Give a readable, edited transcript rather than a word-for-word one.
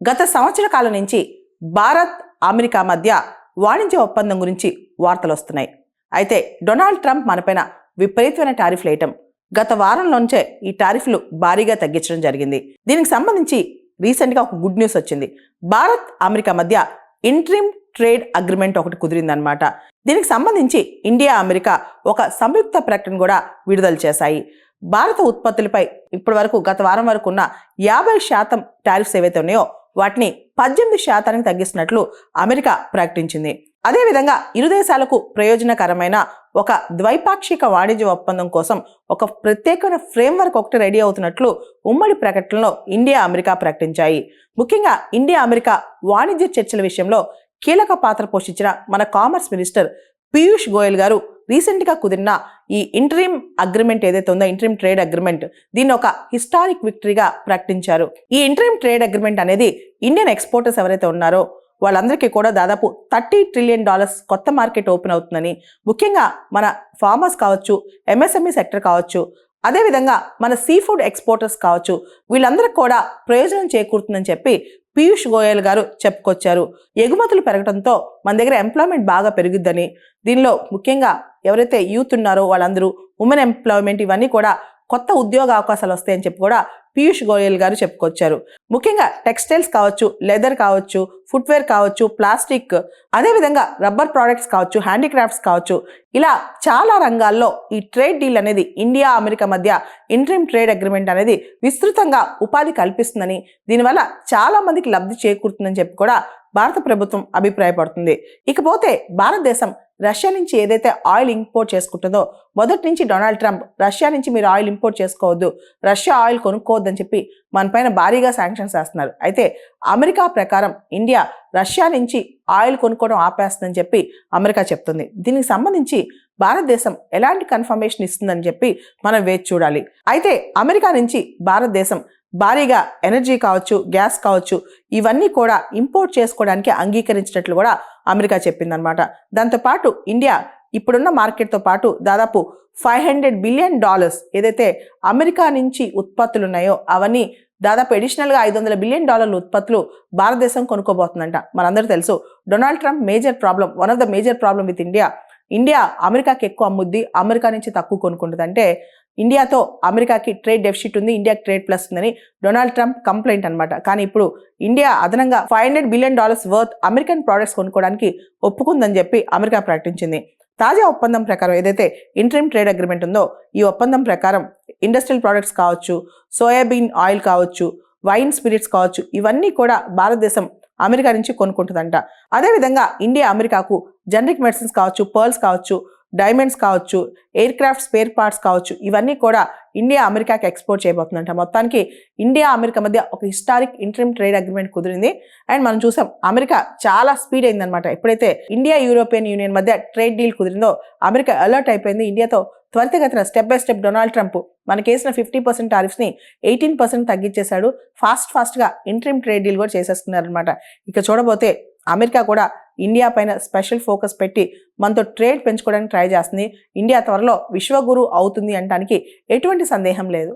గత సంవత్సర కాలం నుంచి భారత్ అమెరికా మధ్య వాణిజ్య ఒప్పందం గురించి వార్తలు వస్తున్నాయి. అయితే డొనాల్డ్ ట్రంప్ మనపైన విపరీతమైన టారిఫ్లు వేయటం, గత వారంలోంచే ఈ టారిఫ్లు భారీగా తగ్గించడం జరిగింది. దీనికి సంబంధించి రీసెంట్గా ఒక గుడ్ న్యూస్ వచ్చింది. భారత్ అమెరికా మధ్య ఇంట్రిమ్ ట్రేడ్ అగ్రిమెంట్ ఒకటి కుదిరిందనమాట. దీనికి సంబంధించి ఇండియా అమెరికా ఒక సంయుక్త ప్రకటన కూడా విడుదల చేశాయి. భారత ఉత్పత్తులపై ఇప్పటి వరకు గత వారం వరకు ఉన్న 50% టారిఫ్స్ ఏవైతే ఉన్నాయో వాటిని 18% తగ్గిస్తున్నట్లు అమెరికా ప్రకటించింది. అదేవిధంగా ఇరు దేశాలకు ప్రయోజనకరమైన ఒక ద్వైపాక్షిక వాణిజ్య ఒప్పందం కోసం ఒక ప్రత్యేకమైన ఫ్రేమ్వర్క్ ఒకటి రెడీ అవుతున్నట్లు ఉమ్మడి ప్రకటనలో ఇండియా అమెరికా ప్రకటించాయి. ముఖ్యంగా ఇండియా అమెరికా వాణిజ్య చర్చల విషయంలో కీలక పాత్ర పోషించిన మన కామర్స్ మినిస్టర్ పీయూష్ గోయల్ గారు రీసెంట్గా కుదిరిన ఈ ఇంటరిమ్ అగ్రిమెంట్ ఏదైతే ఉందో, ఇంటరిమ్ ట్రేడ్ అగ్రిమెంట్, దీన్ని ఒక హిస్టారిక్ విక్టరీగా ప్రకటించారు. ఈ ఇంటరిమ్ ట్రేడ్ అగ్రిమెంట్ అనేది ఇండియన్ ఎక్స్పోర్టర్స్ ఎవరైతే ఉన్నారో వాళ్ళందరికీ కూడా దాదాపు $30 ట్రిలియన్ కొత్త మార్కెట్ ఓపెన్ అవుతుందని, ముఖ్యంగా మన ఫార్మర్స్ కావచ్చు, ఎంఎస్ఎంఈ సెక్టర్ కావచ్చు, అదేవిధంగా మన సీ ఫుడ్ ఎక్స్పోర్టర్స్ కావచ్చు, వీళ్ళందరికీ కూడా ప్రయోజనం చేకూరుతుందని చెప్పి పీయూష్ గోయల్ గారు చెప్పుకొచ్చారు. ఎగుమతులు పెరగడంతో మన దగ్గర ఎంప్లాయ్మెంట్ బాగా పెరుగుద్దని, దీనిలో ముఖ్యంగా ఎవరైతే యూత్ ఉన్నారో వాళ్ళందరూ ఉమెన్ ఎంప్లాయ్మెంట్ ఇవన్నీ కూడా కొత్త ఉద్యోగ అవకాశాలు వస్తాయని చెప్పి కూడా పీయూష్ గోయల్ గారు చెప్పుకొచ్చారు. ముఖ్యంగా టెక్స్టైల్స్ కావచ్చు, లెదర్ కావచ్చు, ఫుట్వేర్ కావచ్చు, ప్లాస్టిక్, అదేవిధంగా రబ్బర్ ప్రోడక్ట్స్ కావచ్చు, హ్యాండీక్రాఫ్ట్స్ కావచ్చు, ఇలా చాలా రంగాల్లో ఈ ట్రేడ్ డీల్ అనేది ఇండియా అమెరికా మధ్య ఇంటరిమ్ ట్రేడ్ అగ్రిమెంట్ అనేది విస్తృతంగా ఉపాధి కల్పిస్తుందని, దీనివల్ల చాలా మందికి లబ్ధి చేకూరుతుందని చెప్పి కూడా భారత ప్రభుత్వం అభిప్రాయపడుతుంది. ఇకపోతే భారతదేశం రష్యా నుంచి ఏదైతే ఆయిల్ ఇంపోర్ట్ చేసుకుంటుందో, మొదటి నుంచి డొనాల్డ్ ట్రంప్ రష్యా నుంచి మీరు ఆయిల్ ఇంపోర్ట్ చేసుకోవద్దు, రష్యా ఆయిల్ కొనుక్కోవద్దని చెప్పి మన పైన భారీగా శాంక్షన్స్ వేస్తున్నారు. అయితే అమెరికా ప్రకారం ఇండియా రష్యా నుంచి ఆయిల్ కొనుక్కోవడం ఆపేస్తుందని చెప్పి అమెరికా చెప్తుంది. దీనికి సంబంధించి భారతదేశం ఎలాంటి కన్ఫర్మేషన్ ఇస్తుందని చెప్పి మనం వేచి చూడాలి. అయితే అమెరికా నుంచి భారతదేశం భారీగా ఎనర్జీ కావచ్చు, గ్యాస్ కావచ్చు, ఇవన్నీ కూడా ఇంపోర్ట్ చేసుకోవడానికి అంగీకరించినట్లు కూడా అమెరికా చెప్పిందనమాట. దాంతోపాటు ఇండియా ఇప్పుడున్న మార్కెట్తో పాటు దాదాపు $500 బిలియన్ ఏదైతే అమెరికా నుంచి ఉత్పత్తులు ఉన్నాయో అవన్నీ దాదాపు అడిషనల్గా $500 బిలియన్ ఉత్పత్తులు భారతదేశం కొనుక్కోబోతుందంట. మనందరూ తెలుసు Donald Trump major problem, one of the major problem with India అమెరికాకి ఎక్కువ అమ్ముద్ది, అమెరికా నుంచి తక్కువ కొనుక్కుంటుంది. అంటే ఇండియాతో అమెరికాకి ట్రేడ్ డెఫిసిట్ ఉంది, ఇండియాకి ట్రేడ్ ప్లస్ ఉందని డొనాల్డ్ ట్రంప్ కంప్లైంట్ అనమాట. కానీ ఇప్పుడు ఇండియా అదనంగా $500 బిలియన్ వర్త్ అమెరికన్ ప్రోడక్ట్స్ కొనుక్కోవడానికి ఒప్పుకుందని చెప్పి అమెరికా ప్రకటించింది. తాజా ఒప్పందం ప్రకారం ఏదైతే ఇంటరిమ్ ట్రేడ్ అగ్రిమెంట్ ఉందో, ఈ ఒప్పందం ప్రకారం ఇండస్ట్రియల్ ప్రోడక్ట్స్ కావచ్చు, సోయాబీన్ ఆయిల్ కావచ్చు, వైన్ స్పిరిట్స్ కావచ్చు, ఇవన్నీ కూడా భారతదేశం అమెరికా నుంచి కొనుక్కుంటుందంట. అదేవిధంగా ఇండియా అమెరికాకు జనరిక్ మెడిసిన్స్ కావచ్చు, పర్ల్స్ కావచ్చు, డైమండ్స్ కావచ్చు, ఎయిర్ క్రాఫ్ట్ స్పేర్ పార్ట్స్ కావచ్చు, ఇవన్నీ కూడా ఇండియా అమెరికాకి ఎక్స్పోర్ట్ చేయబోతుందంట. మొత్తానికి ఇండియా అమెరికా మధ్య ఒక హిస్టారిక్ ఇంటరిమ్ ట్రేడ్ అగ్రిమెంట్ కుదిరింది. అండ్ మనం చూసాం అమెరికా చాలా స్పీడ్ అయిందనమాట. ఎప్పుడైతే ఇండియా యూరోపియన్ యూనియన్ మధ్య ట్రేడ్ డీల్ కుదిరిందో అమెరికా అలర్ట్ అయిపోయింది. ఇండియాతో త్వరితగతిన step by step Donald Trump మనకేసిన 50% టారిఫ్స్ని 18% తగ్గించేశాడు. ఫాస్ట్గా ఇంటరిమ్ ట్రేడ్ డీల్ కూడా చేసేసుకున్నారనమాట. ఇక చూడబోతే అమెరికా కూడా ఇండియా పైన స్పెషల్ ఫోకస్ పెట్టి మనతో ట్రేడ్ పెంచుకోవడానికి ట్రై చేస్తుంది. ఇండియా త్వరలో విశ్వగురు అవుతుంది అనడానికి ఎటువంటి సందేహం లేదు.